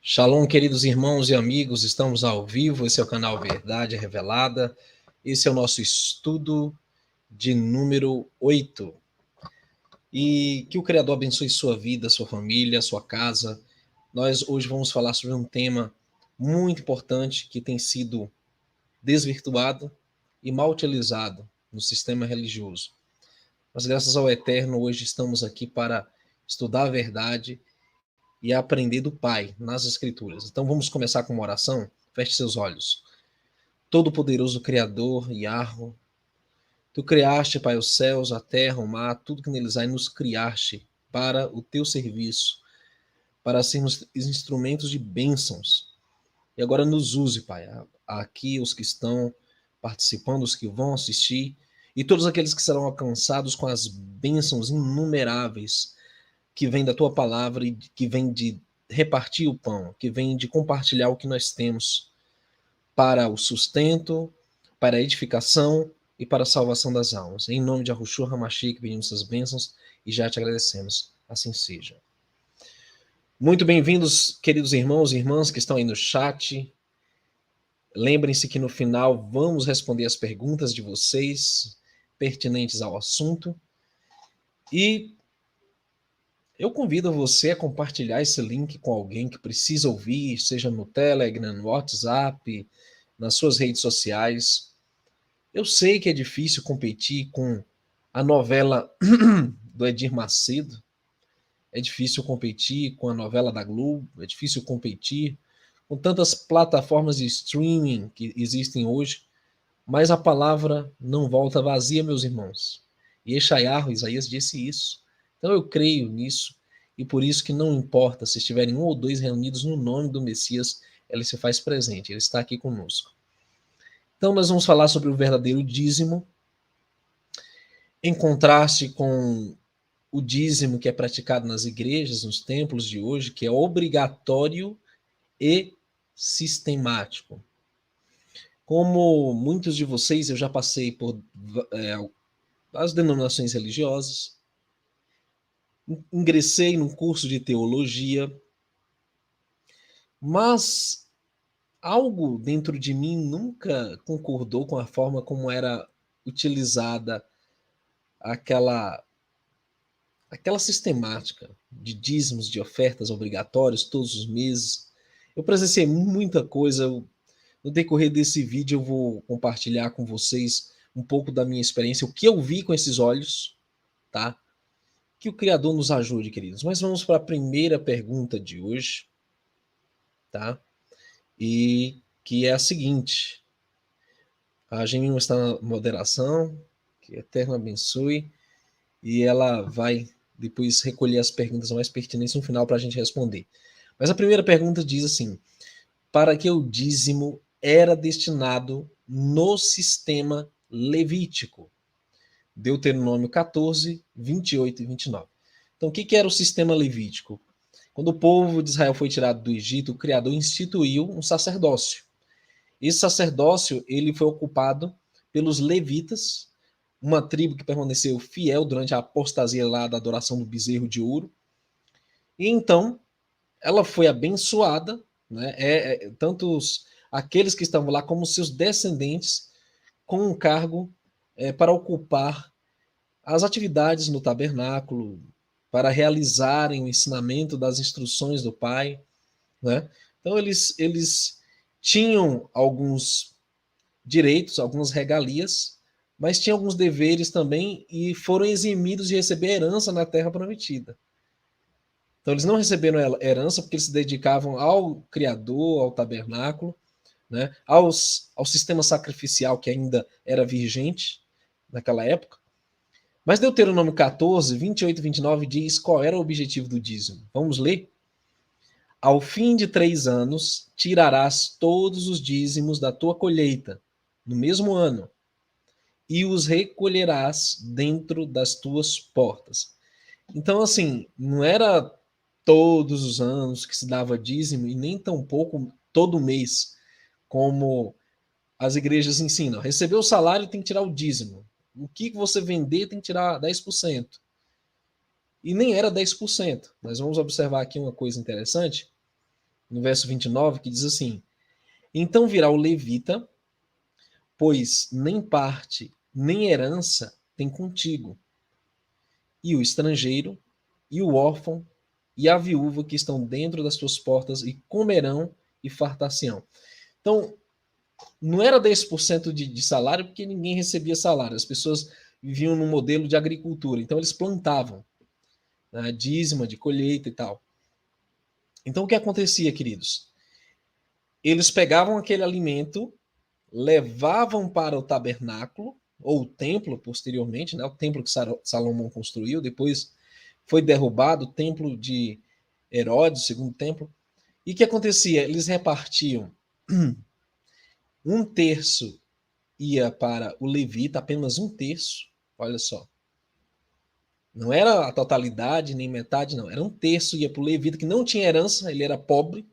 Shalom, queridos irmãos e amigos, estamos ao vivo, esse é o canal Verdade Revelada, esse é o nosso estudo de número 8. E que o Criador abençoe sua vida, sua família, sua casa. Nós hoje vamos falar sobre um tema muito importante que tem sido desvirtuado e mal utilizado no sistema religioso. Mas graças ao Eterno, hoje estamos aqui para estudar a verdade e aprender do Pai nas Escrituras. Então vamos começar com uma oração? Feche seus olhos. Todo-Poderoso Criador, Yahweh, Tu criaste, Pai, os céus, a terra, o mar, tudo que neles há, e nos criaste para o Teu serviço, para sermos instrumentos de bênçãos. E agora nos use, Pai, aqui os que estão participando, os que vão assistir, e todos aqueles que serão alcançados com as bênçãos inumeráveis que vem da tua palavra e que vem de repartir o pão, que vem de compartilhar o que nós temos para o sustento, para a edificação e para a salvação das almas. Em nome de Ahushua HaMashiach, pedimos essas bênçãos e já te agradecemos. Assim seja. Muito bem-vindos, queridos irmãos e irmãs que estão aí no chat. Lembrem-se que no final vamos responder as perguntas de vocês pertinentes ao assunto. E eu convido você a compartilhar esse link com alguém que precisa ouvir, seja no Telegram, no WhatsApp, nas suas redes sociais. Eu sei que é difícil competir com a novela do Edir Macedo, é difícil competir com a novela da Globo, é difícil competir com tantas plataformas de streaming que existem hoje, mas a palavra não volta vazia, meus irmãos. E Isaías disse isso. Então eu creio nisso, e por isso que não importa se estiverem um ou dois reunidos no nome do Messias, ele se faz presente, ele está aqui conosco. Então nós vamos falar sobre o verdadeiro dízimo, em contraste com o dízimo que é praticado nas igrejas, nos templos de hoje, que é obrigatório e sistemático. Como muitos de vocês, eu já passei por as denominações religiosas, ingressei num curso de teologia, mas algo dentro de mim nunca concordou com a forma como era utilizada aquela sistemática de dízimos, de ofertas obrigatórias todos os meses. Eu presenciei muita coisa. No decorrer desse vídeo eu vou compartilhar com vocês um pouco da minha experiência, o que eu vi com esses olhos, tá? Que o Criador nos ajude, queridos. Mas vamos para a primeira pergunta de hoje, tá? E que é a seguinte. A Gemima está na moderação, que o Eterno abençoe, e ela vai depois recolher as perguntas mais pertinentes no final para a gente responder. Mas a primeira pergunta diz assim: para que o dízimo era destinado no sistema levítico? Deuteronômio 14, 28 e 29. Então, o que era o sistema levítico? Quando o povo de Israel foi tirado do Egito, o Criador instituiu um sacerdócio. Esse sacerdócio ele foi ocupado pelos levitas, uma tribo que permaneceu fiel durante a apostasia lá da adoração do bezerro de ouro. E então ela foi abençoada, né? Tanto aqueles que estavam lá como seus descendentes com um cargo para ocupar as atividades no tabernáculo, para realizarem o ensinamento das instruções do Pai, né? Então eles tinham alguns direitos, algumas regalias, mas tinham alguns deveres também e foram eximidos de receber herança na terra prometida. Então eles não receberam herança porque eles se dedicavam ao Criador, ao tabernáculo, né? ao sistema sacrificial que ainda era vigente naquela época. Mas Deuteronômio 14, 28 e 29 diz qual era o objetivo do dízimo. Vamos ler? Ao fim de 3 anos, tirarás todos os dízimos da tua colheita, no mesmo ano, e os recolherás dentro das tuas portas. Então, assim, não era todos os anos que se dava dízimo, e nem tampouco todo mês, como as igrejas ensinam. Recebeu o salário, tem que tirar o dízimo. O que você vender, tem que tirar 10%. E nem era 10%. Nós vamos observar aqui uma coisa interessante, no verso 29, que diz assim: então virá o levita, pois nem parte, nem herança tem contigo, e o estrangeiro, e o órfão, e a viúva que estão dentro das tuas portas, e comerão e fartar-se-ão. Então, não era 10% de salário, porque ninguém recebia salário. As pessoas viviam num modelo de agricultura. Então, eles plantavam, né, dízima de colheita e tal. Então, o que acontecia, queridos? Eles pegavam aquele alimento, levavam para o tabernáculo, ou o templo, posteriormente, né, o templo que Salomão construiu, depois foi derrubado, o templo de Herodes, o segundo templo. E o que acontecia? Eles repartiam um terço ia para o levita, apenas um terço, olha só. Não era a totalidade, nem metade, não. Era um terço ia para o levita, que não tinha herança, ele era pobre,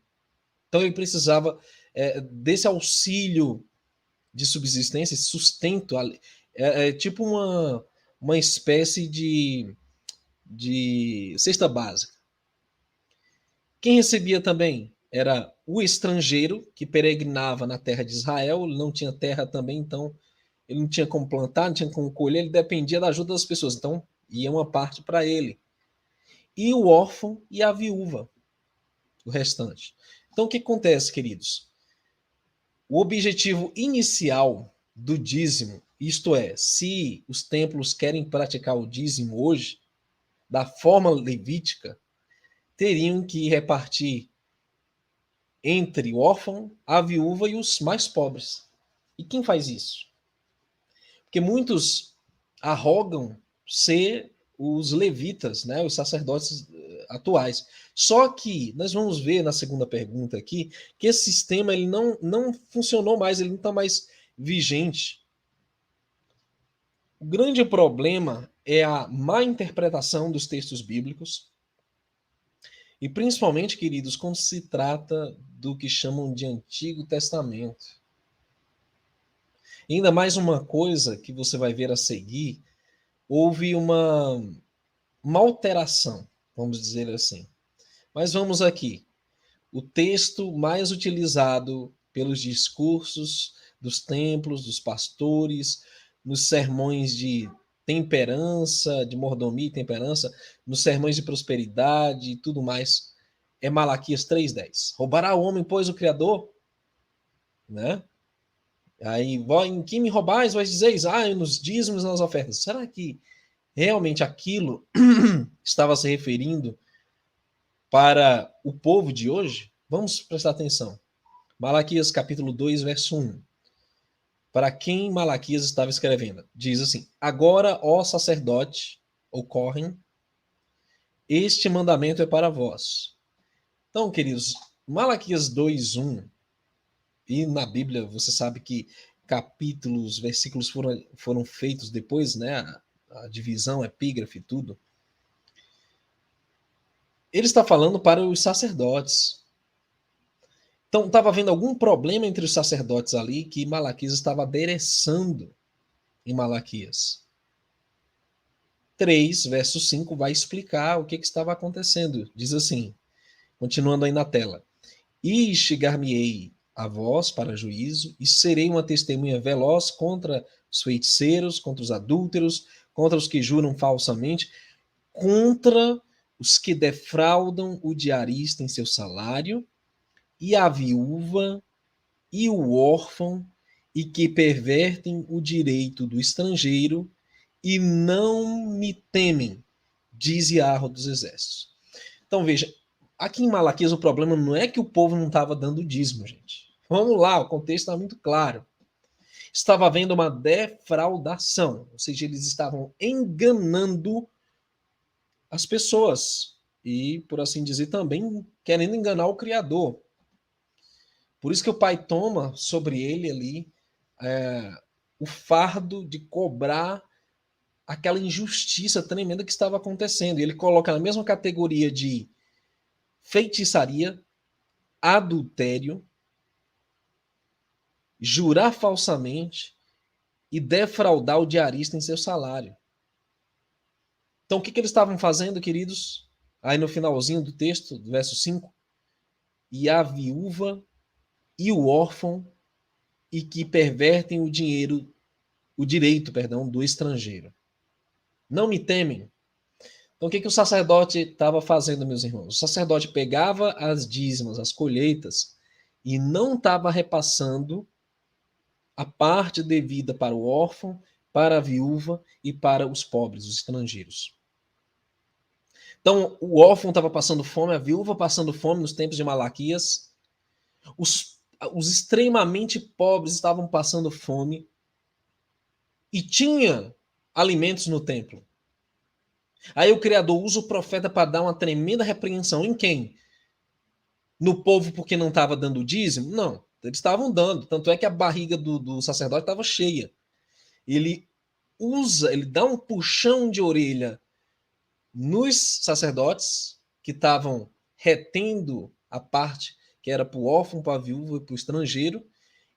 então ele precisava desse auxílio de subsistência, esse sustento, tipo uma espécie de cesta básica. Quem recebia também era o estrangeiro que peregrinava na terra de Israel, ele não tinha terra também, então ele não tinha como plantar, não tinha como colher, ele dependia da ajuda das pessoas, então ia uma parte para ele. E o órfão e a viúva, o restante. Então o que acontece, queridos? O objetivo inicial do dízimo, isto é, se os templos querem praticar o dízimo hoje, da forma levítica, teriam que repartir entre o órfão, a viúva e os mais pobres. E quem faz isso? Porque muitos arrogam ser os levitas, né, os sacerdotes atuais. Só que nós vamos ver na segunda pergunta aqui que esse sistema ele não funcionou mais, ele não está mais vigente. O grande problema é a má interpretação dos textos bíblicos e principalmente, queridos, quando se trata do que chamam de Antigo Testamento. E ainda mais uma coisa que você vai ver a seguir, houve uma alteração, vamos dizer assim. Mas vamos aqui. O texto mais utilizado pelos discursos dos templos, dos pastores, nos sermões de temperança, de mordomia e temperança, nos sermões de prosperidade e tudo mais, é Malaquias 3:10. Roubará o homem, pois, o Criador? Né? Aí, em que me roubais, vós dizeis, nos dízimos e nas ofertas. Será que realmente aquilo estava se referindo para o povo de hoje? Vamos prestar atenção. Malaquias capítulo 2, verso 1. Para quem Malaquias estava escrevendo? Diz assim: agora, ó sacerdote, ocorrem, este mandamento é para vós. Então, queridos, Malaquias 2:1, e na Bíblia você sabe que capítulos, versículos foram feitos depois, né? A divisão, epígrafe, tudo. Ele está falando para os sacerdotes. Então, estava havendo algum problema entre os sacerdotes ali que Malaquias estava adereçando em Malaquias. 3, verso 5, vai explicar o que estava acontecendo. Diz assim, continuando aí na tela: e chegar-me-ei a vós para juízo, e serei uma testemunha veloz contra os feiticeiros, contra os adúlteros, contra os que juram falsamente, contra os que defraudam o diarista em seu salário, e a viúva, e o órfão, e que pervertem o direito do estrangeiro, e não me temem, diz Yahweh dos exércitos. Então veja, aqui em Malaquias o problema não é que o povo não estava dando dízimo, gente. Vamos lá, o contexto está muito claro. Estava havendo uma defraudação, ou seja, eles estavam enganando as pessoas e, por assim dizer, também querendo enganar o Criador. Por isso que o pai toma sobre ele ali o fardo de cobrar aquela injustiça tremenda que estava acontecendo. E ele coloca na mesma categoria de feitiçaria, adultério, jurar falsamente e defraudar o diarista em seu salário. Então, o que eles estavam fazendo, queridos? Aí no finalzinho do texto, do verso 5, e a viúva e o órfão, e que pervertem o direito, perdão, do estrangeiro. Não me temem. Então, o que o sacerdote estava fazendo, meus irmãos? O sacerdote pegava as dízimas, as colheitas, e não estava repassando a parte devida para o órfão, para a viúva e para os pobres, os estrangeiros. Então, o órfão estava passando fome, a viúva passando fome nos tempos de Malaquias, os extremamente pobres estavam passando fome e tinha alimentos no templo. Aí o Criador usa o profeta para dar uma tremenda repreensão. Em quem? No povo porque não estava dando dízimo? Não, eles estavam dando. Tanto é que a barriga do sacerdote estava cheia. Ele dá um puxão de orelha nos sacerdotes que estavam retendo a parte que era para o órfão, para a viúva e para o estrangeiro,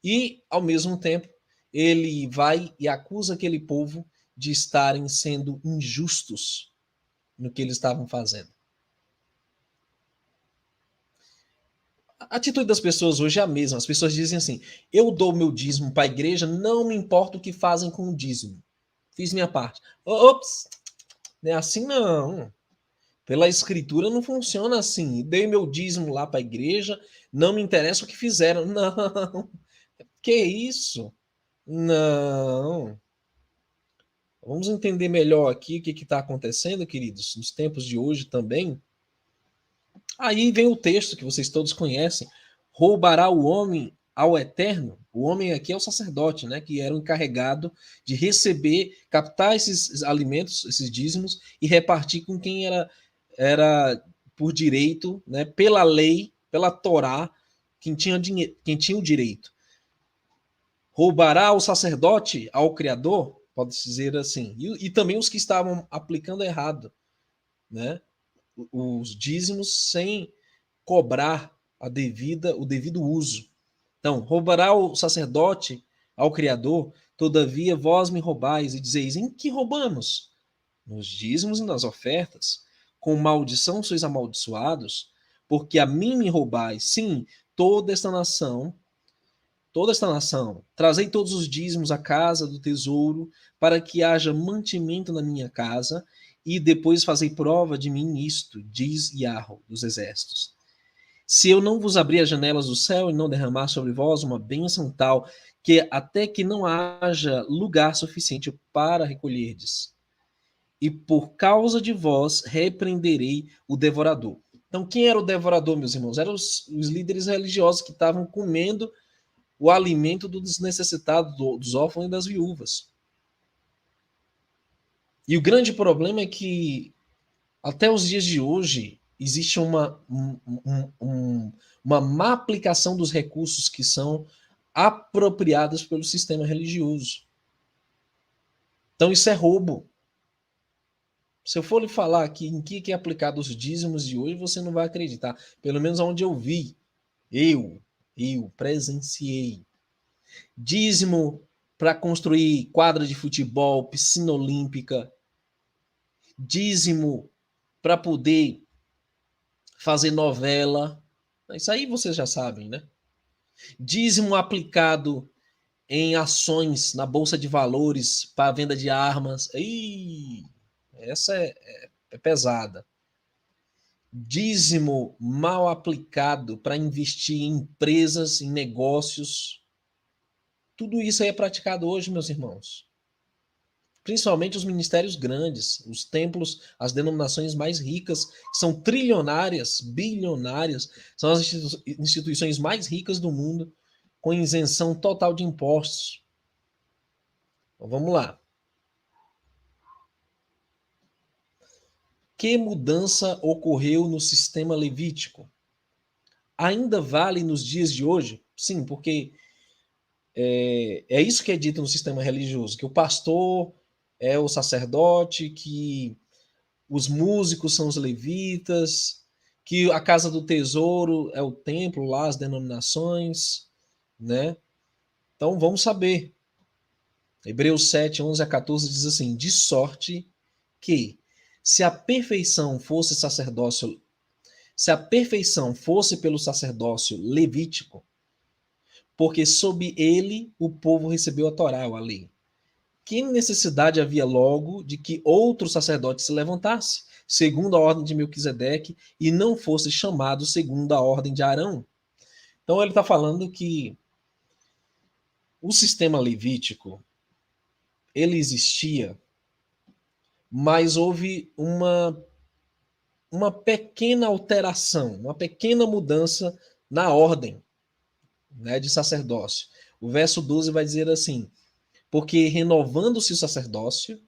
e, ao mesmo tempo, ele vai e acusa aquele povo de estarem sendo injustos no que eles estavam fazendo. A atitude das pessoas hoje é a mesma. As pessoas dizem assim: eu dou meu dízimo para a igreja, não me importa o que fazem com o dízimo. Fiz minha parte. Ops, não é assim não. Pela escritura não funciona assim. Dei meu dízimo lá para a igreja, não me interessa o que fizeram. Não. Que isso? Não. Vamos entender melhor aqui o que está acontecendo, queridos, nos tempos de hoje também. Aí vem o texto que vocês todos conhecem. Roubará o homem ao eterno? O homem aqui é o sacerdote, né? Que era o encarregado de receber, captar esses alimentos, esses dízimos, e repartir com quem era por direito, né? Pela lei, pela Torá, quem tinha o direito. Roubará o sacerdote ao Criador? Pode-se dizer assim. E também os que estavam aplicando errado, né? Os dízimos sem cobrar o devido uso. Então, roubará o sacerdote ao Criador? Todavia vós me roubais e dizeis: em que roubamos? Nos dízimos e nas ofertas. Com maldição sois amaldiçoados, porque a mim me roubais. Sim, toda esta nação, trazei todos os dízimos à casa do tesouro, para que haja mantimento na minha casa, e depois fazei prova de mim nisto, diz Yahweh dos exércitos. Se eu não vos abrir as janelas do céu e não derramar sobre vós uma bênção tal, que até que não haja lugar suficiente para recolherdes. E por causa de vós repreenderei o devorador. Então, quem era o devorador, meus irmãos? Eram os líderes religiosos que estavam comendo o alimento dos necessitados, dos órfãos e das viúvas. E o grande problema é que, até os dias de hoje, existe uma má aplicação dos recursos que são apropriados pelo sistema religioso. Então, isso é roubo. Se eu for lhe falar aqui em que é aplicado os dízimos de hoje, você não vai acreditar. Pelo menos onde eu vi. Eu presenciei. Dízimo para construir quadra de futebol, piscina olímpica. Dízimo para poder fazer novela. Isso aí vocês já sabem, né? Dízimo aplicado em ações na Bolsa de Valores para venda de armas. Essa é pesada. Dízimo mal aplicado para investir em empresas, em negócios. Tudo isso aí é praticado hoje, meus irmãos. Principalmente os ministérios grandes, os templos, as denominações mais ricas, são trilionárias, bilionárias, são as instituições mais ricas do mundo, com isenção total de impostos. Então, vamos lá. Que mudança ocorreu no sistema levítico? Ainda vale nos dias de hoje? Sim, porque é isso que é dito no sistema religioso, que o pastor é o sacerdote, que os músicos são os levitas, que a casa do tesouro é o templo lá, as denominações, né? Então vamos saber. Hebreus 7, 11 a 14 diz assim: de sorte que, se a perfeição fosse sacerdócio, se a perfeição fosse pelo sacerdócio levítico, porque sob ele o povo recebeu a Torá, a lei. Que necessidade havia logo de que outro sacerdote se levantasse, segundo a ordem de Melquisedeque, e não fosse chamado segundo a ordem de Arão? Então ele está falando que o sistema levítico, ele existia, mas houve uma pequena alteração, uma pequena mudança na ordem, né, de sacerdócio. O verso 12 vai dizer assim: porque renovando-se o sacerdócio,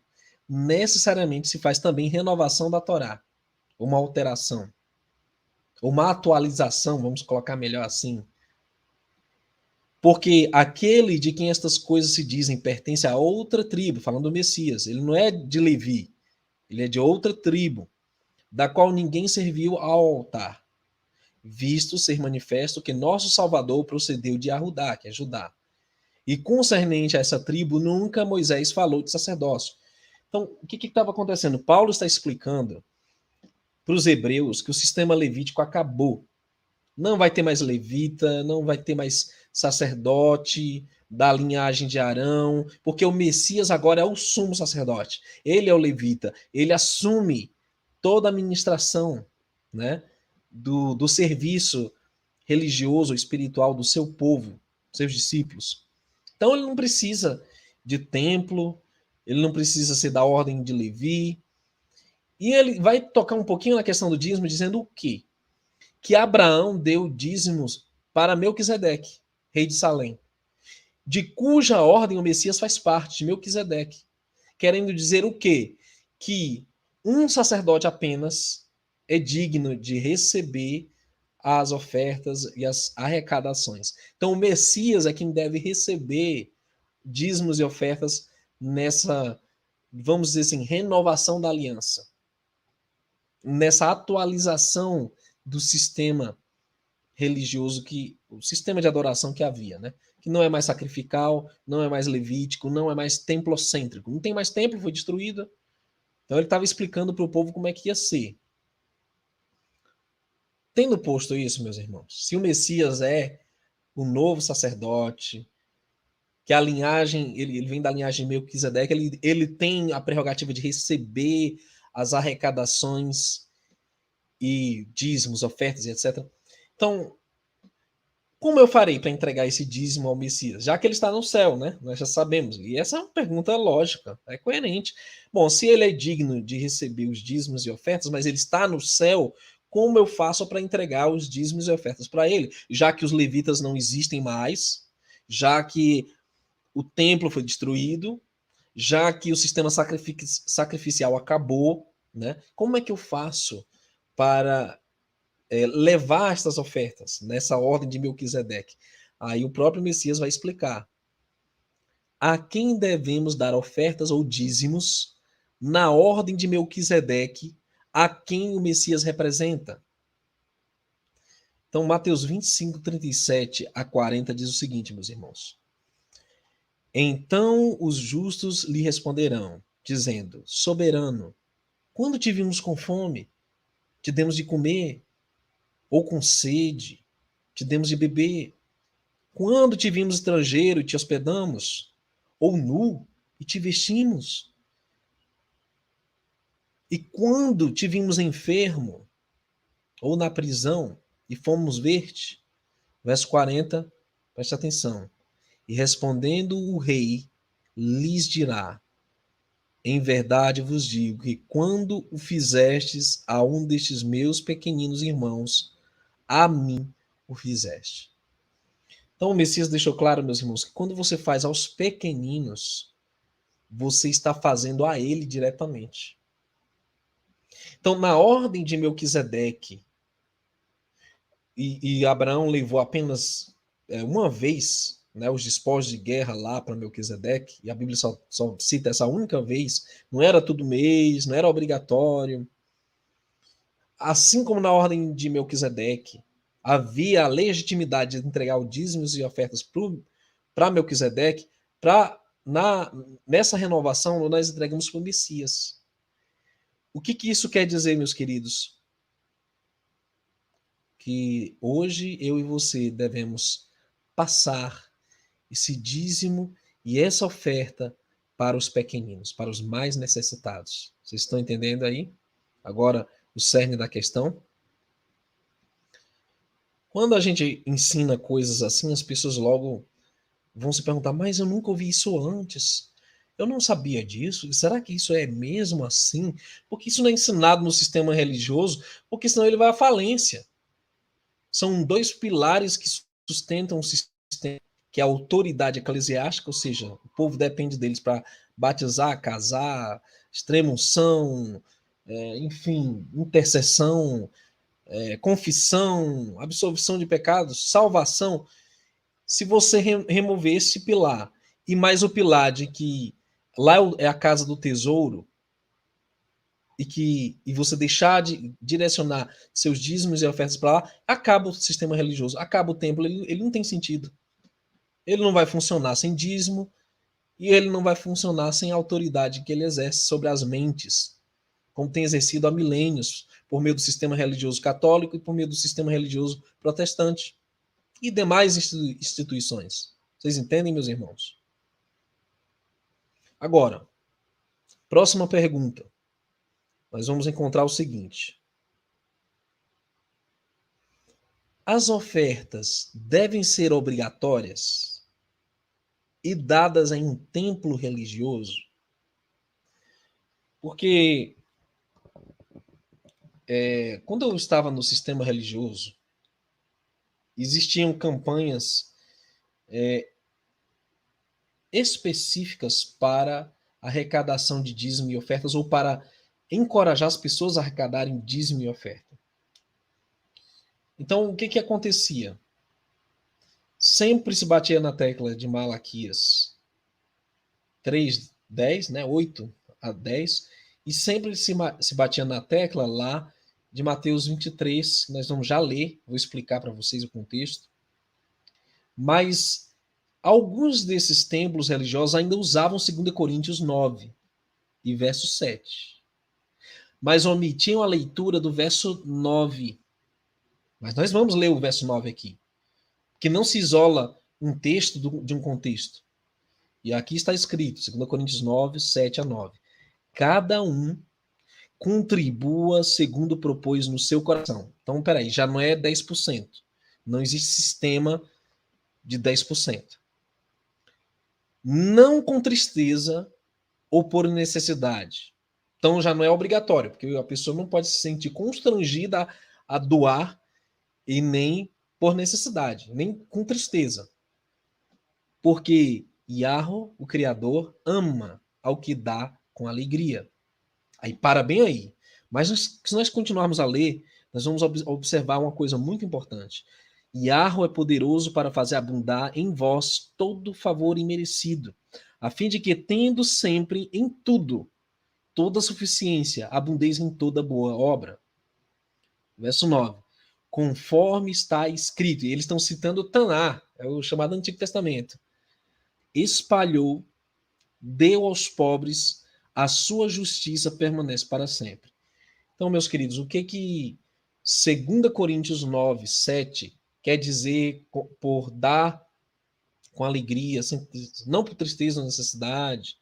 necessariamente se faz também renovação da Torá, uma alteração, uma atualização, vamos colocar melhor assim. Porque aquele de quem estas coisas se dizem pertence a outra tribo, falando do Messias, ele não é de Levi, ele é de outra tribo, da qual ninguém serviu ao altar, visto ser manifesto que nosso Salvador procedeu de Arudá, que é Judá. E concernente a essa tribo, nunca Moisés falou de sacerdócio. Então, o que estava acontecendo? Paulo está explicando para os hebreus que o sistema levítico acabou. Não vai ter mais levita, não vai ter mais sacerdote da linhagem de Arão, porque o Messias agora é o sumo sacerdote. Ele é o levita, ele assume toda a administração, né, do serviço religioso, espiritual do seu povo, seus discípulos. Então ele não precisa de templo, ele não precisa ser da ordem de Levi. E ele vai tocar um pouquinho na questão do dízimo, dizendo o quê? Que Abraão deu dízimos para Melquisedeque, rei de Salém, de cuja ordem o Messias faz parte, de Melquisedeque. Querendo dizer o quê? Que um sacerdote apenas é digno de receber as ofertas e as arrecadações. Então o Messias é quem deve receber dízimos e ofertas nessa, vamos dizer assim, renovação da aliança, nessa atualização do sistema religioso, o sistema de adoração que havia, né? Que não é mais sacrificial, não é mais levítico, não é mais templocêntrico. Não tem mais templo, foi destruído. Então ele estava explicando para o povo como é que ia ser. Tendo posto isso, meus irmãos, se o Messias é o novo sacerdote, que a linhagem, ele vem da linhagem Melquisedeque, ele tem a prerrogativa de receber as arrecadações e dízimos, ofertas e etc. Então, como eu farei para entregar esse dízimo ao Messias? Já que ele está no céu, né? Nós já sabemos. E essa é uma pergunta lógica, é coerente. Bom, se ele é digno de receber os dízimos e ofertas, mas ele está no céu, como eu faço para entregar os dízimos e ofertas para ele? Já que os levitas não existem mais, já que o templo foi destruído, já que o sistema sacrificial acabou, né? Como é que eu faço para levar estas ofertas nessa ordem de Melquisedeque? Aí o próprio Messias vai explicar a quem devemos dar ofertas ou dízimos na ordem de Melquisedeque, a quem o Messias representa. Então, Mateus 25, 37 a 40 diz o seguinte, meus irmãos. Então os justos lhe responderão, dizendo: Soberano, quando te vimos com fome, te demos de comer, ou com sede, te demos de beber? Quando te vimos estrangeiro e te hospedamos, ou nu e te vestimos? E quando te vimos enfermo, ou na prisão, e fomos ver-te? Verso 40, preste atenção. E respondendo o rei, lhes dirá: Em verdade vos digo que quando o fizestes a um destes meus pequeninos irmãos, a mim o fizeste. Então o Messias deixou claro, meus irmãos, que quando você faz aos pequeninos, você está fazendo a ele diretamente. Então, na ordem de Melquisedeque, e Abraão levou apenas uma vez, né, os despojos de guerra lá para Melquisedeque, e a Bíblia só cita essa única vez, não era todo mês, não era obrigatório. Assim como na ordem de Melquisedeque, havia a legitimidade de entregar os dízimos e ofertas para Melquisedeque, nessa renovação nós entregamos para o Messias. O que isso quer dizer, meus queridos? que hoje eu e você devemos passar esse dízimo e essa oferta para os pequeninos, para os mais necessitados. Vocês estão entendendo aí? Agora, o cerne da questão. Quando a gente ensina coisas assim, as pessoas logo vão se perguntar, mas eu nunca ouvi isso antes. Eu não sabia disso. Será que isso é mesmo assim? Porque isso não é ensinado no sistema religioso, porque senão ele vai à falência. São dois pilares que sustentam o sistema, que é a autoridade eclesiástica, ou seja, o povo depende deles para batizar, casar, extrema-unção, enfim, intercessão, confissão, absolvição de pecados, salvação. Se você remover esse pilar e mais o pilar de que lá é a casa do tesouro e você deixar de direcionar seus dízimos e ofertas para lá, acaba o sistema religioso, acaba o templo, ele não tem sentido. Ele não vai funcionar sem dízimo e ele não vai funcionar sem a autoridade que ele exerce sobre as mentes, como tem exercido há milênios, por meio do sistema religioso católico e por meio do sistema religioso protestante e demais instituições. Vocês entendem, meus irmãos? Agora, próxima pergunta. Nós vamos encontrar o seguinte: as ofertas devem ser obrigatórias e dadas em um templo religioso? Porque quando eu estava no sistema religioso, existiam campanhas específicas para arrecadação de dízimo e ofertas ou para encorajar as pessoas a arrecadarem dízimo e oferta. Então, o que acontecia? Sempre se batia na tecla de Malaquias 3:10, né, 8 a 10, e sempre se batia na tecla lá de Mateus 23, que nós vamos já ler, vou explicar para vocês o contexto. Mas alguns desses templos religiosos ainda usavam 2 Coríntios 9 e verso 7, mas omitiam a leitura do verso 9. Mas nós vamos ler o verso 9 aqui, que não se isola um texto de um contexto. E aqui está escrito, 2 Coríntios 9, 7 a 9. Cada um contribua segundo propôs no seu coração. Então, peraí, já não é 10%. Não existe sistema de 10%. Não com tristeza ou por necessidade. Então, já não é obrigatório, porque a pessoa não pode se sentir constrangida a doar e nem por necessidade, nem com tristeza. Porque Yahweh, o Criador, ama ao que dá com alegria. Aí para bem aí. Mas se nós continuarmos a ler, nós vamos observar uma coisa muito importante. Yahweh é poderoso para fazer abundar em vós todo favor imerecido, a fim de que, tendo sempre em tudo toda suficiência, abundeis em toda boa obra. Verso 9. Conforme está escrito, e eles estão citando Taná, é o chamado Antigo Testamento. Espalhou, deu aos pobres, a sua justiça permanece para sempre. Então, meus queridos, o que 2 Coríntios 9, 7 quer dizer por dar com alegria, não por tristeza ou necessidade,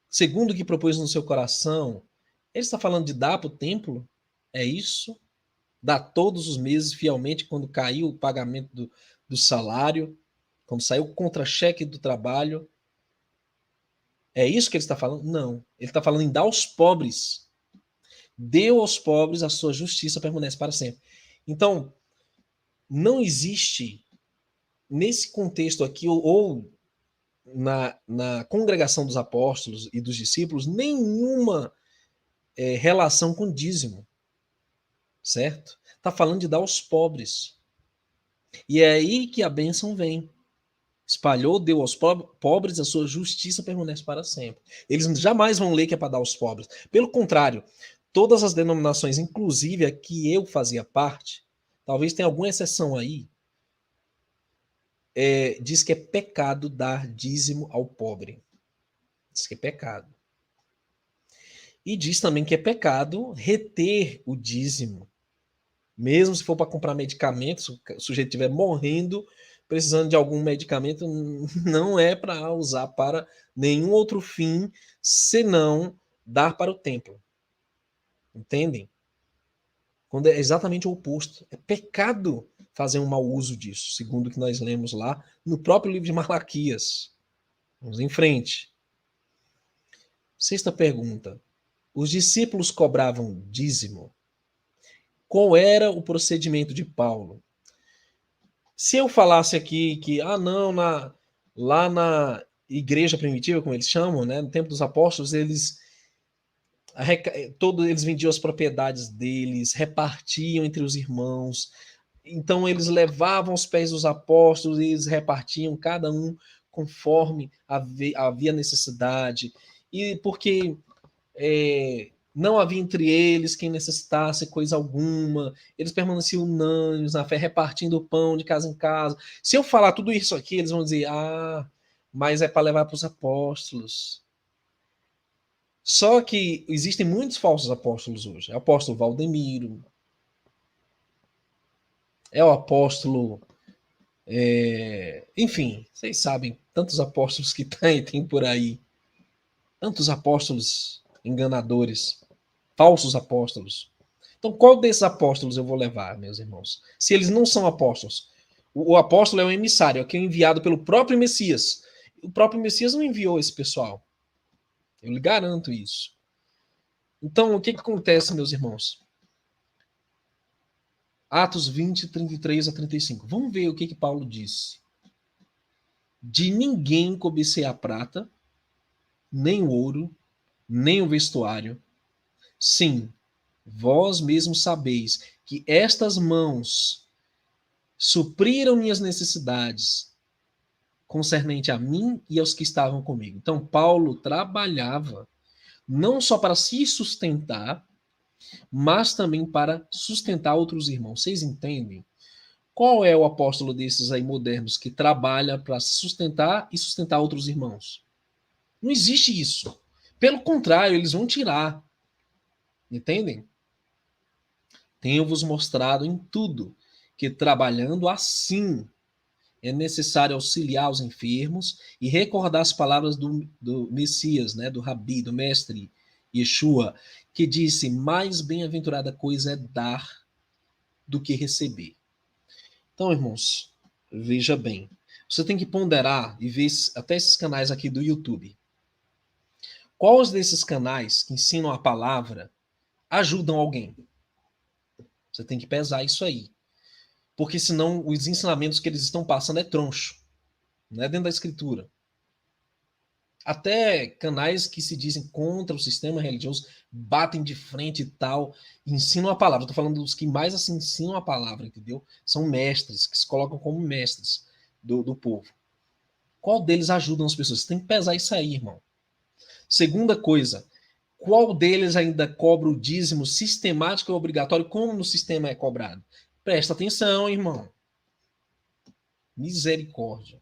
segundo o que propôs no seu coração? Ele está falando de dar para o templo? É isso? Dar todos os meses fielmente quando caiu o pagamento do salário, quando saiu o contra-cheque do trabalho? É isso que ele está falando? Não. Ele está falando em dar aos pobres. Deu aos pobres, a sua justiça permanece para sempre. Então, não existe, nesse contexto aqui, ou na congregação dos apóstolos e dos discípulos, nenhuma relação com dízimo, certo? Está falando de dar aos pobres. E é aí que a bênção vem. Espalhou, deu aos pobres, a sua justiça permanece para sempre. Eles jamais vão ler que é para dar aos pobres. Pelo contrário, todas as denominações, inclusive a que eu fazia parte, talvez tenha alguma exceção aí, diz que é pecado dar dízimo ao pobre. Diz que é pecado. E diz também que é pecado reter o dízimo. Mesmo se for para comprar medicamentos, se o sujeito estiver morrendo, precisando de algum medicamento, não é para usar para nenhum outro fim, senão dar para o templo. Entendem? Quando é exatamente o oposto. É pecado fazer um mau uso disso, segundo o que nós lemos lá no próprio livro de Malaquias. Vamos em frente. Sexta pergunta. Os discípulos cobravam dízimo? Qual era o procedimento de Paulo? Se eu falasse aqui que, não, lá na igreja primitiva, como eles chamam, né, no tempo dos apóstolos, eles vendiam as propriedades deles, repartiam entre os irmãos. Então eles levavam os pés dos apóstolos e eles repartiam cada um conforme havia necessidade. E porque não havia entre eles quem necessitasse coisa alguma, eles permaneciam unânimes na fé, repartindo o pão de casa em casa. Se eu falar tudo isso aqui, eles vão dizer, mas é para levar para os apóstolos. Só que existem muitos falsos apóstolos hoje. É o apóstolo Valdemiro, é o apóstolo... enfim, vocês sabem, tantos apóstolos que tem por aí. Tantos apóstolos enganadores, falsos apóstolos. Então, qual desses apóstolos eu vou levar, meus irmãos? Se eles não são apóstolos. O apóstolo é um emissário, que é enviado pelo próprio Messias. O próprio Messias não enviou esse pessoal. Eu lhe garanto isso. Então, o que acontece, meus irmãos? Atos 20, 33 a 35. Vamos ver o que Paulo disse. De ninguém cobicei a prata, nem o ouro, nem o vestuário. Sim, vós mesmos sabeis que estas mãos supriram minhas necessidades concernente a mim e aos que estavam comigo. Então, Paulo trabalhava não só para se sustentar, mas também para sustentar outros irmãos. Vocês entendem? Qual é o apóstolo desses aí modernos que trabalha para se sustentar e sustentar outros irmãos? Não existe isso. Pelo contrário, eles vão tirar. Entendem? Tenho-vos mostrado em tudo que, trabalhando assim, é necessário auxiliar os enfermos e recordar as palavras do Messias, né, do Rabi, do mestre Yeshua, que disse, mais bem-aventurada coisa é dar do que receber. Então, irmãos, veja bem, você tem que ponderar e ver até esses canais aqui do YouTube. Quais desses canais que ensinam a palavra ajudam alguém? Você tem que pesar isso aí. Porque senão os ensinamentos que eles estão passando é troncho. Não é dentro da escritura. Até canais que se dizem contra o sistema religioso batem de frente e tal, ensinam a palavra. Estou falando dos que mais assim ensinam a palavra, entendeu? São mestres, que se colocam como mestres do povo. Qual deles ajudam as pessoas? Você tem que pesar isso aí, irmão. Segunda coisa, qual deles ainda cobra o dízimo sistemático e obrigatório, como no sistema é cobrado? Presta atenção, irmão. Misericórdia.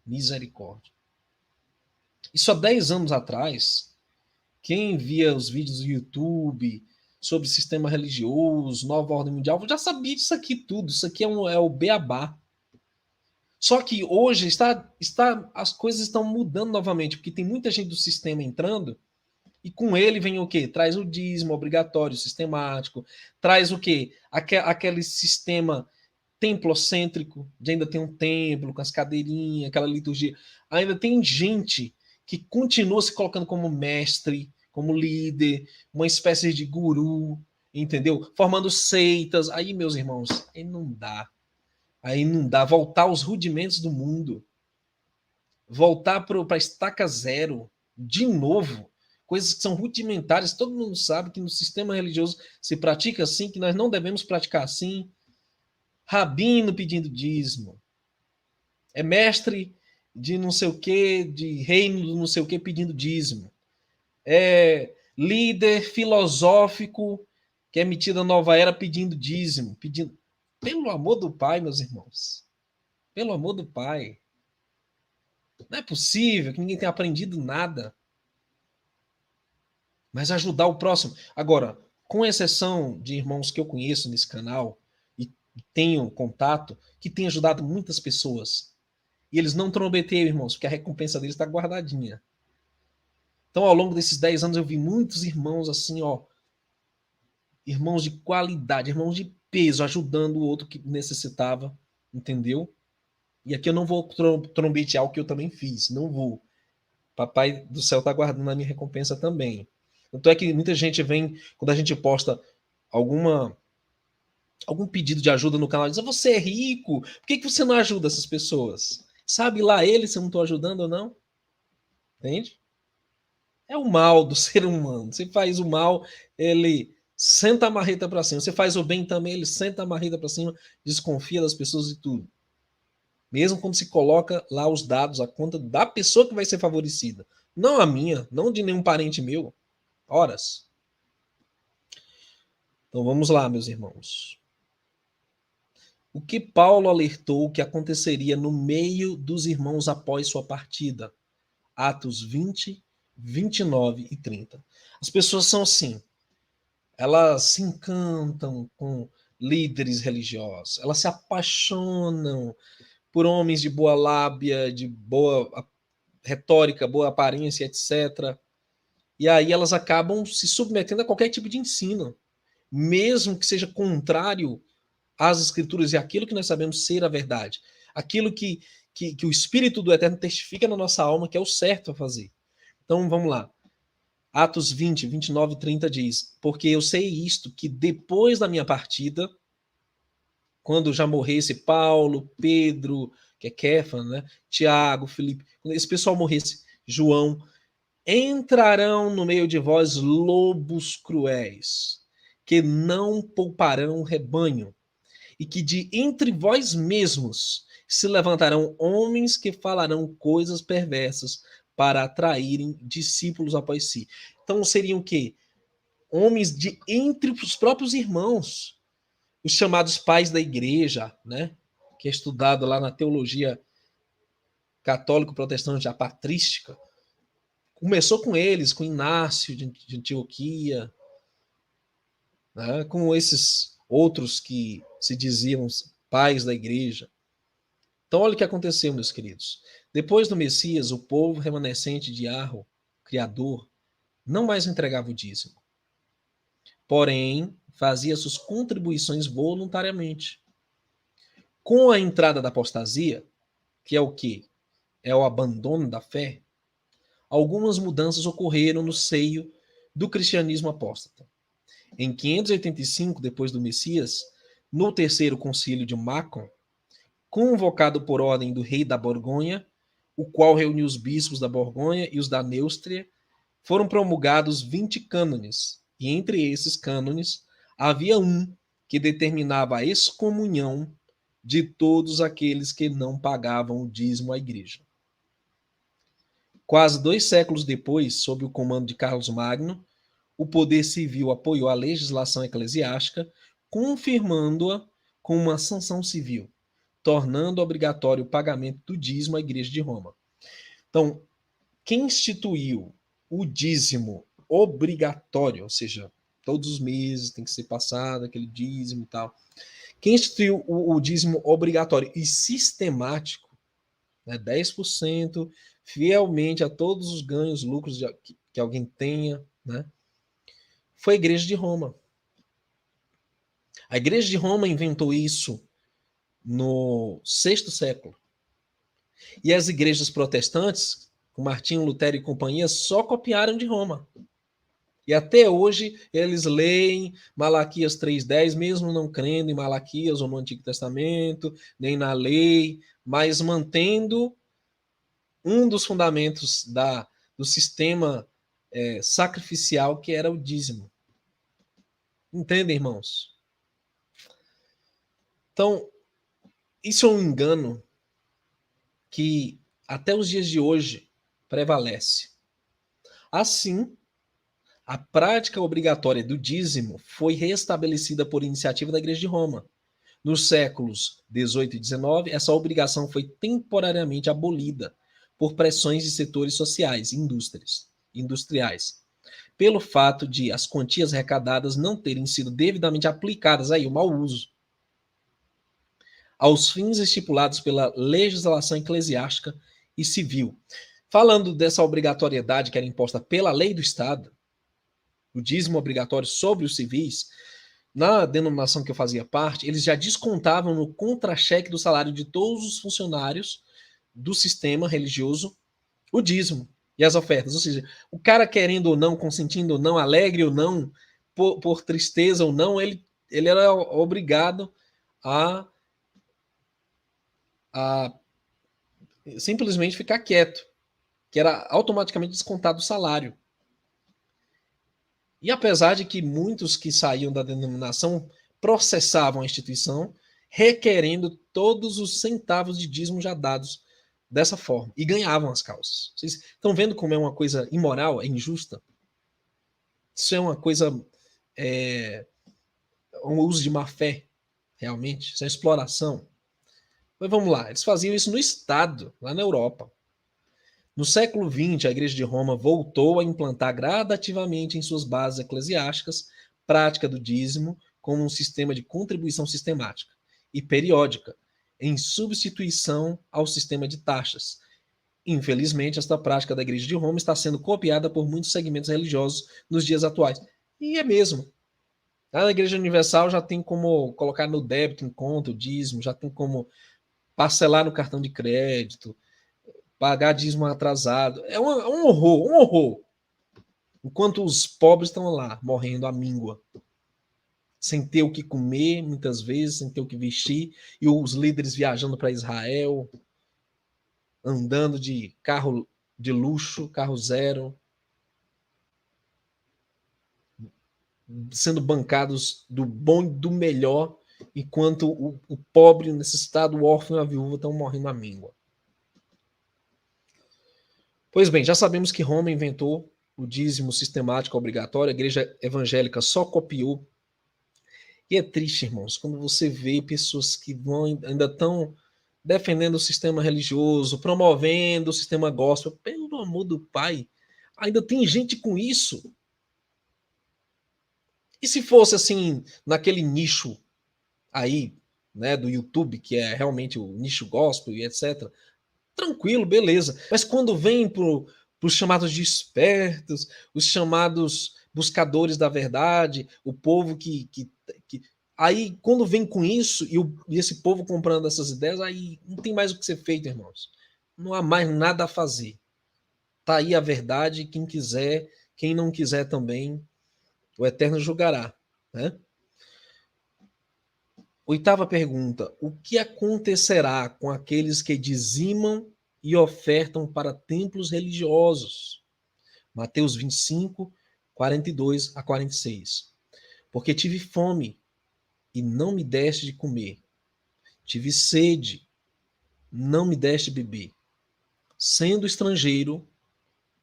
Misericórdia. Isso há 10 anos atrás, quem via os vídeos do YouTube sobre sistema religioso, nova ordem mundial, já sabia disso aqui tudo. Isso aqui é o beabá. Só que hoje as coisas estão mudando novamente, porque tem muita gente do sistema entrando, e com ele vem o quê? Traz o dízimo obrigatório, sistemático, traz o quê? Aquele sistema templocêntrico, de ainda tem um templo com as cadeirinhas, aquela liturgia. Ainda tem gente que continua se colocando como mestre, como líder, uma espécie de guru, entendeu? Formando seitas. Aí, meus irmãos, aí não dá. Aí não dá. Voltar aos rudimentos do mundo. Voltar para a estaca zero. De novo. Coisas que são rudimentares. Todo mundo sabe que no sistema religioso se pratica assim, que nós não devemos praticar assim. Rabino pedindo dízimo. É mestre de não sei o que, de reino de não sei o que pedindo dízimo. É líder filosófico que é metido a nova era pedindo dízimo. Pedindo... Pelo amor do Pai, meus irmãos. Pelo amor do Pai. Não é possível que ninguém tenha aprendido nada. Mas ajudar o próximo. Agora, com exceção de irmãos que eu conheço nesse canal e tenho contato, que tem ajudado muitas pessoas. E eles não trombeteiam, irmãos, porque a recompensa deles está guardadinha. Então, ao longo desses 10 anos, eu vi muitos irmãos assim, ó, irmãos de qualidade, irmãos de peso, ajudando o outro que necessitava, entendeu? E aqui eu não vou trombetear o que eu também fiz, não vou. Papai do céu está guardando a minha recompensa também. Tanto é que muita gente vem, quando a gente posta algum pedido de ajuda no canal, diz: você é rico, por que você não ajuda essas pessoas? Sabe lá ele se eu não estou ajudando ou não? Entende? É o mal do ser humano. Você faz o mal, ele senta a marreta para cima. Você faz o bem também, ele senta a marreta para cima, desconfia das pessoas e tudo. Mesmo quando se coloca lá os dados, a conta da pessoa que vai ser favorecida. Não a minha, não de nenhum parente meu. Horas. Então vamos lá, meus irmãos. O que Paulo alertou que aconteceria no meio dos irmãos após sua partida? Atos 20, 29 e 30. As pessoas são assim, elas se encantam com líderes religiosos, elas se apaixonam por homens de boa lábia, de boa retórica, boa aparência, etc. E aí elas acabam se submetendo a qualquer tipo de ensino, mesmo que seja contrário às escrituras e aquilo que nós sabemos ser a verdade, aquilo que o Espírito do Eterno testifica na nossa alma que é o certo a fazer. Então vamos lá. Atos 20, 29 e 30 diz: porque eu sei isto, que depois da minha partida, quando já morresse Paulo, Pedro, que é Kéfas, né? Tiago, Filipe, quando esse pessoal morresse, João, entrarão no meio de vós lobos cruéis, que não pouparão o rebanho, e que de entre vós mesmos se levantarão homens que falarão coisas perversas para atraírem discípulos após si. Então seriam o quê? Homens de entre os próprios irmãos, os chamados pais da igreja, né? Que é estudado lá na teologia católico-protestante, a patrística. Começou com eles, com Inácio de Antioquia, né? Com esses outros que se diziam pais da igreja. Então, olha o que aconteceu, meus queridos. Depois do Messias, o povo remanescente de Arro, Criador, não mais entregava o dízimo. Porém, fazia suas contribuições voluntariamente. Com a entrada da apostasia, que é o quê? É o abandono da fé, algumas mudanças ocorreram no seio do cristianismo apóstata. Em 585, depois do Messias, no terceiro concílio de Macon, convocado por ordem do rei da Borgonha, o qual reuniu os bispos da Borgonha e os da Neustria, foram promulgados 20 cânones, e entre esses cânones havia um que determinava a excomunhão de todos aqueles que não pagavam o dízimo à igreja. Quase 2 séculos depois, sob o comando de Carlos Magno, o poder civil apoiou a legislação eclesiástica, confirmando-a com uma sanção civil, tornando obrigatório o pagamento do dízimo à Igreja de Roma. Então, quem instituiu o dízimo obrigatório, ou seja, todos os meses tem que ser passado aquele dízimo e tal. Quem instituiu o dízimo obrigatório e sistemático, né, 10%, fielmente a todos os ganhos, lucros que alguém tenha, né, foi a Igreja de Roma. A Igreja de Roma inventou isso no sexto século. E as igrejas protestantes, com Martinho Lutero e companhia, só copiaram de Roma. E até hoje eles leem Malaquias 3,10, mesmo não crendo em Malaquias ou no Antigo Testamento, nem na lei, mas mantendo um dos fundamentos do sistema sacrificial, que era o dízimo. Entendem, irmãos? Então, isso é um engano que até os dias de hoje prevalece. Assim, a prática obrigatória do dízimo foi restabelecida por iniciativa da Igreja de Roma. Nos séculos 18 e 19, essa obrigação foi temporariamente abolida por pressões de setores sociais e industriais. pelo fato de as quantias arrecadadas não terem sido devidamente aplicadas, aí o mau uso, aos fins estipulados pela legislação eclesiástica e civil. Falando dessa obrigatoriedade que era imposta pela lei do Estado, o dízimo obrigatório sobre os civis, na denominação que eu fazia parte, eles já descontavam no contra-cheque do salário de todos os funcionários do sistema religioso o dízimo e as ofertas. Ou seja, o cara querendo ou não, consentindo ou não, alegre ou não, por tristeza ou não, ele era obrigado a simplesmente ficar quieto, que era automaticamente descontado do salário. E apesar de que muitos que saíam da denominação processavam a instituição, requerendo todos os centavos de dízimo já dados dessa forma, e ganhavam as causas. Vocês estão vendo como é uma coisa imoral, é injusta? Isso é uma coisa, um uso de má fé, realmente, isso é exploração. Mas vamos lá, eles faziam isso no Estado, lá na Europa. No século XX, a Igreja de Roma voltou a implantar gradativamente em suas bases eclesiásticas prática do dízimo como um sistema de contribuição sistemática e periódica, em substituição ao sistema de taxas. Infelizmente, esta prática da Igreja de Roma está sendo copiada por muitos segmentos religiosos nos dias atuais. E é mesmo. A Igreja Universal já tem como colocar no débito em conta o dízimo, já tem como parcelar no cartão de crédito, pagar dízimo atrasado. É um horror, um horror. Enquanto os pobres estão lá, morrendo à míngua. Sem ter o que comer, muitas vezes, sem ter o que vestir. E os líderes viajando para Israel, andando de carro de luxo, carro zero, sendo bancados do bom e do melhor, enquanto o pobre, o necessitado, o órfão e a viúva estão morrendo à míngua. Pois bem, já sabemos que Roma inventou o dízimo sistemático obrigatório, a igreja evangélica só copiou. E é triste, irmãos, quando você vê pessoas que ainda estão defendendo o sistema religioso, promovendo o sistema gospel. Pelo amor do Pai, ainda tem gente com isso. E se fosse assim, naquele nicho aí, né, do YouTube, que é realmente o nicho gospel e etc., tranquilo, beleza. Mas quando vem para os chamados de espertos, os chamados buscadores da verdade, o povo que. Aí, quando vem com isso, e esse povo comprando essas ideias, aí não tem mais o que ser feito, irmãos. Não há mais nada a fazer. Tá aí a verdade, quem quiser, quem não quiser também, o Eterno julgará. Né? Oitava pergunta: o que acontecerá com aqueles que dizimam e ofertam para templos religiosos? Mateus 25, 42 a 46. Porque tive fome e não me deste de comer. Tive sede, não me deste de beber. Sendo estrangeiro,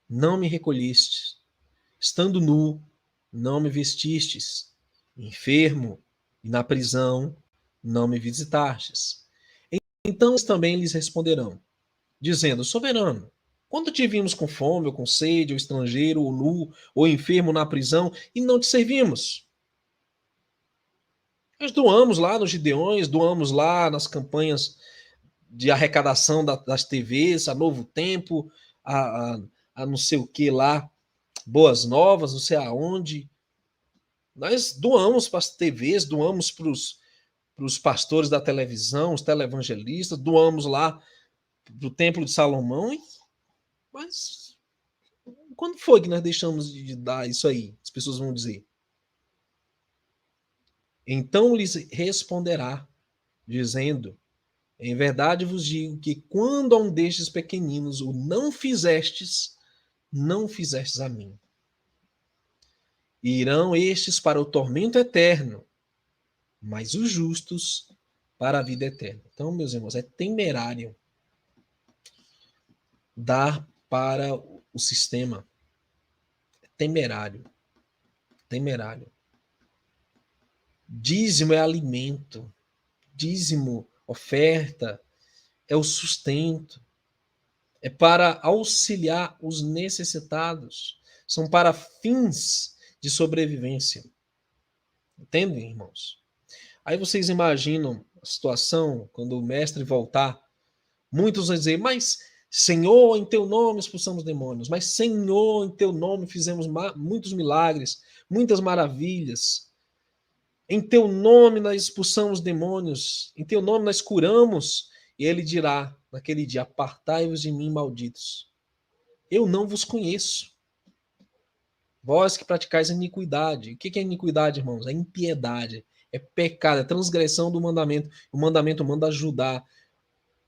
não me recolhestes. Estando nu, não me vestistes. Enfermo e na prisão, não me visitastes. Então eles também lhes responderão, dizendo: soberano, quando te vimos com fome, ou com sede, ou estrangeiro, ou nu, ou enfermo na prisão, e não te servimos? Nós doamos lá nos Gideões, doamos lá nas campanhas de arrecadação das TVs, a Novo Tempo, a não sei o que lá, Boas Novas, não sei aonde. Nós doamos para as TVs, doamos para os pastores da televisão, os televangelistas, doamos lá para o Templo de Salomão, mas quando foi que nós deixamos de dar isso aí? As pessoas vão dizer. Então lhes responderá, dizendo: em verdade vos digo que quando a um destes pequeninos o não fizestes, não fizestes a mim. E irão estes para o tormento eterno, mas os justos para a vida eterna. Então, meus irmãos, é temerário dar para o sistema. É temerário. Temerário. Dízimo é alimento. Dízimo, oferta, é o sustento. É para auxiliar os necessitados. são para fins de sobrevivência. Entendem, irmãos? Aí vocês imaginam a situação quando o mestre voltar. Muitos vão dizer, mas Senhor, em teu nome expulsamos demônios. Mas Senhor, em teu nome fizemos muitos milagres, muitas maravilhas. Em teu nome nós expulsamos demônios. Em teu nome nós curamos. E ele dirá naquele dia, apartai-vos de mim, malditos. Eu não vos conheço. Vós que praticais iniquidade. O que é iniquidade, irmãos? É impiedade. É pecado, é transgressão do mandamento. O mandamento manda ajudar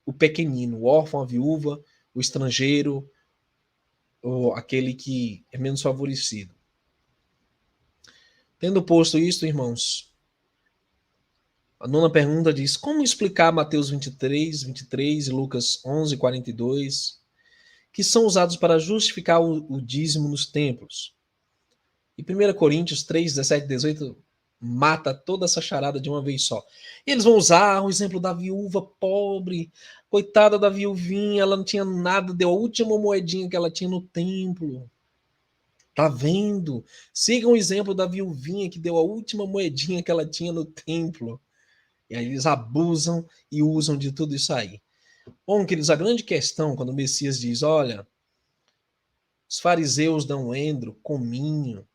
o pequenino, o órfão, a viúva, o estrangeiro, ou aquele que é menos favorecido. Tendo posto isto, irmãos, a nona pergunta diz, como explicar Mateus 23 e Lucas 11:42, que são usados para justificar o dízimo nos templos? E 1 Coríntios 3:17-18 mata toda essa charada de uma vez só. Eles vão usar o exemplo da viúva pobre, coitada da viuvinha, ela não tinha nada, deu a última moedinha que ela tinha no templo. Tá vendo? Sigam o exemplo da viuvinha que deu a última moedinha que ela tinha no templo. E aí eles abusam e usam de tudo isso aí. Bom, queridos, a grande questão, quando o Messias diz, olha, os fariseus dão endro, cominho,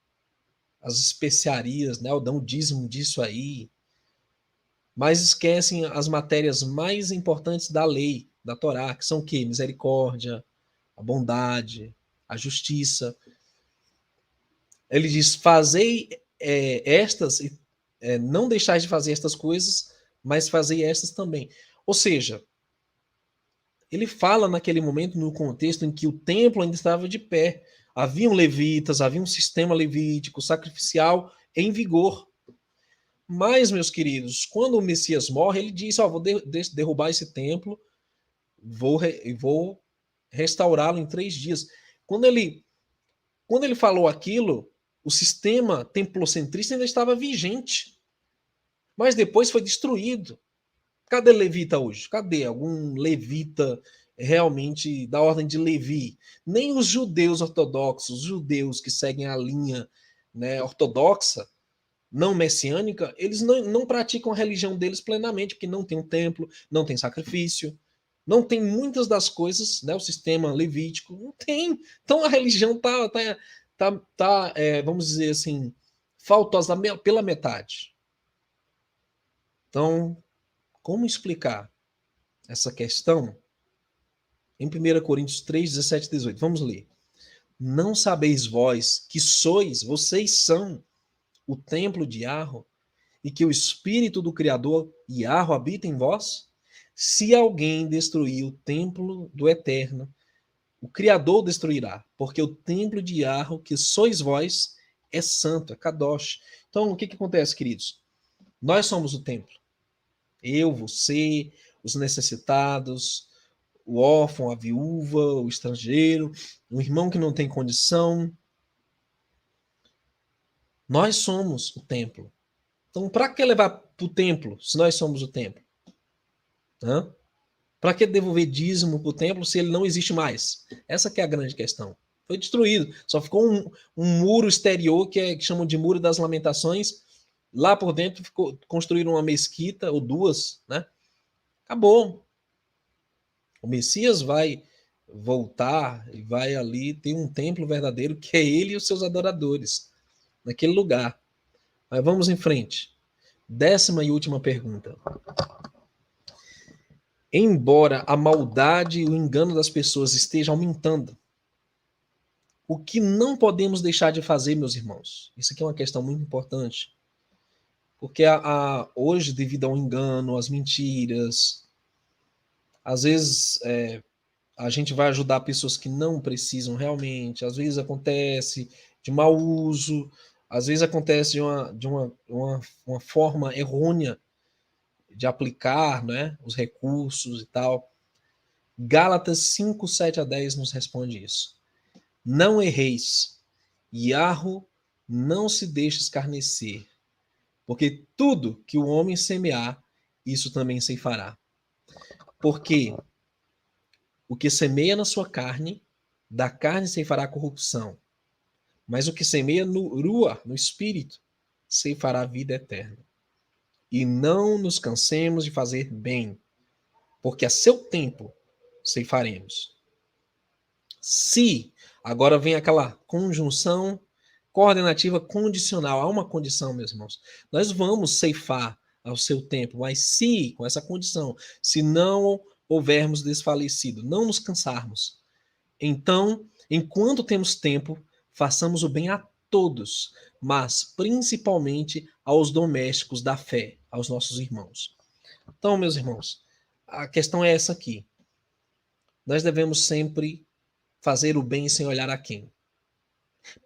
as especiarias, né, dão o dízimo disso aí, mas esquecem as matérias mais importantes da lei, da Torá, que são o quê? Misericórdia, a bondade, a justiça. Ele diz, fazei estas, não deixais de fazer estas coisas, mas fazei estas também. Ou seja, ele fala naquele momento, no contexto em que o templo ainda estava de pé. Haviam levitas, havia um sistema levítico, sacrificial em vigor. Mas, meus queridos, quando o Messias morre, ele diz, vou derrubar esse templo, vou restaurá-lo em 3 dias. Quando ele falou aquilo, o sistema templocentrista ainda estava vigente. Mas depois foi destruído. Cadê levita hoje? Cadê algum levita realmente da ordem de Levi? Nem os judeus ortodoxos, os judeus que seguem a linha, né, ortodoxa, não messiânica, eles não praticam a religião deles plenamente, porque não tem um templo, não tem sacrifício, não tem muitas das coisas, né, o sistema levítico, não tem. Então a religião vamos dizer assim, faltosa pela metade. Então, como explicar essa questão? Em 1 Coríntios 3, 17 e 18. Vamos ler. Não sabeis vós que vocês são o templo de Yarro, e que o Espírito do Criador, Yarro, habita em vós? Se alguém destruir o templo do Eterno, o Criador destruirá, porque o templo de Yarro, que sois vós, é santo, é Kadosh. Então, o que acontece, queridos? Nós somos o templo. Eu, você, os necessitados, o órfão, a viúva, o estrangeiro, o irmão que não tem condição. Nós somos o templo. Então, para que levar para o templo se nós somos o templo? Para que devolver dízimo para o templo se ele não existe mais? Essa que é a grande questão. Foi destruído. Só ficou um muro exterior que chamam de Muro das Lamentações. Lá por dentro construíram uma mesquita ou duas, né? Acabou. O Messias vai voltar e vai ali ter um templo verdadeiro que é ele e os seus adoradores naquele lugar. Mas vamos em frente. 10ª e última pergunta. Embora a maldade e o engano das pessoas estejam aumentando, o que não podemos deixar de fazer, meus irmãos? Isso aqui é uma questão muito importante. Porque hoje, devido ao engano, às mentiras, às vezes a gente vai ajudar pessoas que não precisam realmente, às vezes acontece de mau uso, às vezes acontece de uma forma errônea de aplicar, né, os recursos e tal. Gálatas 5, 7 a 10 nos responde isso. Não erreis, Yarro não se deixe escarnecer, porque tudo que o homem semear, isso também se fará. Porque o que semeia na sua carne, da carne se fará corrupção, Mas o que semeia no rua, no espírito, ceifará a vida eterna. E não nos cansemos de fazer bem, porque a seu tempo ceifaremos. Se, agora vem aquela conjunção coordenativa condicional, há uma condição, meus irmãos. Nós vamos ceifar ao seu tempo, mas se, com essa condição, se não houvermos desfalecido, não nos cansarmos, então, enquanto temos tempo, façamos o bem a todos, mas principalmente aos domésticos da fé, aos nossos irmãos. Então, meus irmãos, a questão é essa aqui. Nós devemos sempre fazer o bem sem olhar a quem.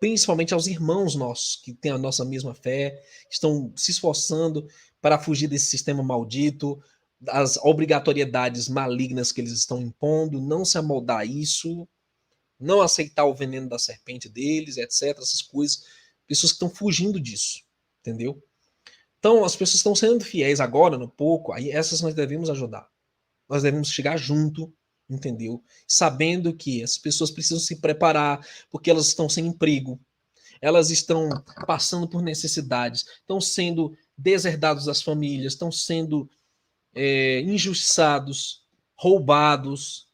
Principalmente aos irmãos nossos, que têm a nossa mesma fé, que estão se esforçando para fugir desse sistema maldito, das obrigatoriedades malignas que eles estão impondo, não se amoldar a isso, não aceitar o veneno da serpente deles, etc. Essas coisas. Pessoas que estão fugindo disso, entendeu? Então, as pessoas estão sendo fiéis agora, no pouco, aí essas nós devemos ajudar. Nós devemos chegar junto, entendeu? Sabendo que as pessoas precisam se preparar, porque elas estão sem emprego, elas estão passando por necessidades, estão sendo deserdados das famílias, estão sendo injustiçados, roubados,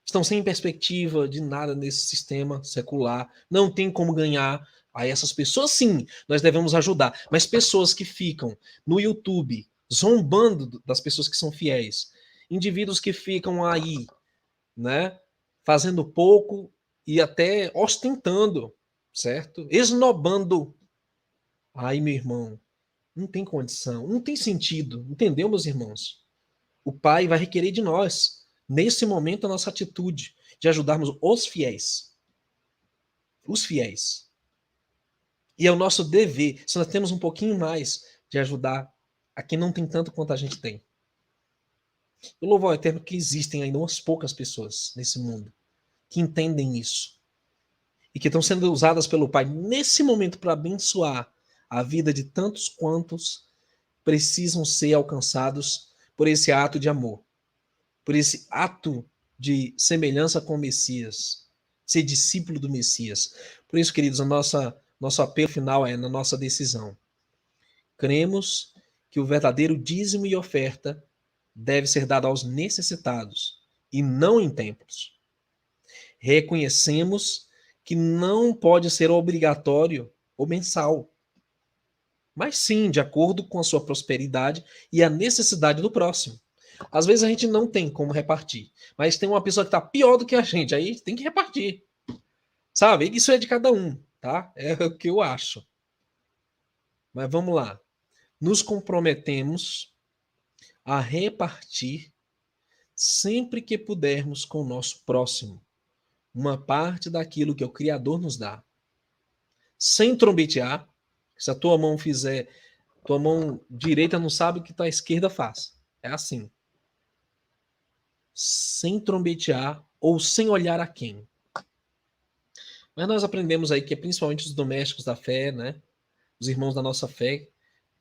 estão sem perspectiva de nada nesse sistema secular, não tem como ganhar. Aí essas pessoas, sim, nós devemos ajudar. Mas pessoas que ficam no YouTube zombando das pessoas que são fiéis, indivíduos que ficam aí, né, fazendo pouco e até ostentando, certo? Esnobando. Aí, meu irmão, não tem condição, não tem sentido, entendeu, meus irmãos? O Pai vai requerer de nós, nesse momento, a nossa atitude de ajudarmos os fiéis. Os fiéis. E é o nosso dever, se nós temos um pouquinho mais, de ajudar a quem não tem tanto quanto a gente tem. Eu louvo ao Eterno que existem ainda umas poucas pessoas nesse mundo que entendem isso e que estão sendo usadas pelo Pai nesse momento para abençoar a vida de tantos quantos precisam ser alcançados por esse ato de amor, por esse ato de semelhança com o Messias, ser discípulo do Messias. Por isso, queridos, nosso apelo final é na nossa decisão. Cremos que o verdadeiro dízimo e oferta deve ser dado aos necessitados e não em templos. Reconhecemos que não pode ser obrigatório ou mensal, mas sim de acordo com a sua prosperidade e a necessidade do próximo. Às vezes a gente não tem como repartir, mas tem uma pessoa que está pior do que a gente, aí tem que repartir. Sabe? Isso é de cada um, tá? É o que eu acho. Mas vamos lá. Nos comprometemos a repartir sempre que pudermos com o nosso próximo uma parte daquilo que o Criador nos dá. Sem trombetear, se a tua mão fizer, tua mão direita não sabe o que a esquerda faz. É assim. Sem trombetear ou sem olhar a quem. Mas nós aprendemos aí que principalmente os domésticos da fé, né? Os irmãos da nossa fé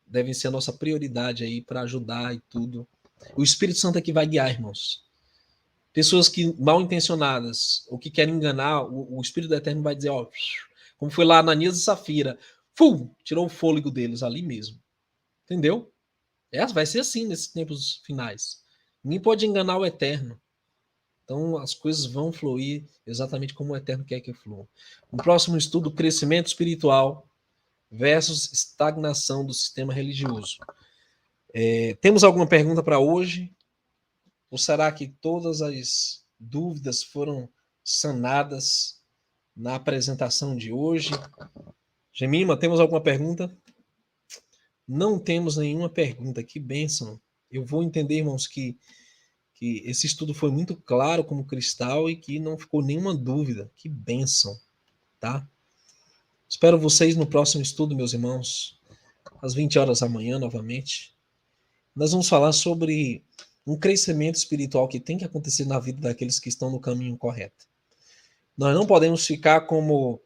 devem ser a nossa prioridade aí para ajudar e tudo. O Espírito Santo é que vai guiar, irmãos. Pessoas que mal intencionadas ou que querem enganar, o Espírito do Eterno vai dizer, ó, como foi lá Ananias e Safira, tirou o fôlego deles ali mesmo. Entendeu? Vai ser assim nesses tempos finais. Ninguém pode enganar o Eterno. Então as coisas vão fluir exatamente como o Eterno quer que fluam. No próximo estudo, crescimento espiritual versus estagnação do sistema religioso. Temos alguma pergunta para hoje? Ou será que todas as dúvidas foram sanadas na apresentação de hoje? Gemima, temos alguma pergunta? Não temos nenhuma pergunta. Que bênção. Eu vou entender, irmãos, que esse estudo foi muito claro como cristal e que não ficou nenhuma dúvida. Que bênção, tá? Espero vocês no próximo estudo, meus irmãos, às 20 horas da manhã, novamente. Nós vamos falar sobre um crescimento espiritual que tem que acontecer na vida daqueles que estão no caminho correto. Nós não podemos ficar como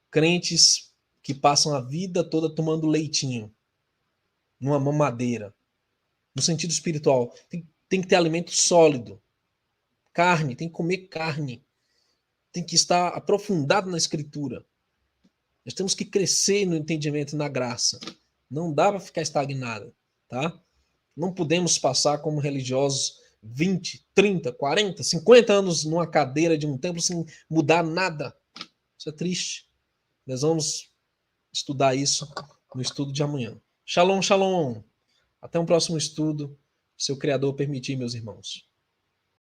crentes que passam a vida toda tomando leitinho, numa mamadeira. No sentido espiritual, tem que ter alimento sólido. Carne, tem que comer carne. Tem que estar aprofundado na escritura. Nós temos que crescer no entendimento e na graça. Não dá para ficar estagnado, tá? Não podemos passar como religiosos 20, 30, 40, 50 anos numa cadeira de um templo sem mudar nada. Isso é triste. Nós vamos estudar isso no estudo de amanhã. Shalom, shalom. Até um próximo estudo, se o Criador permitir, meus irmãos.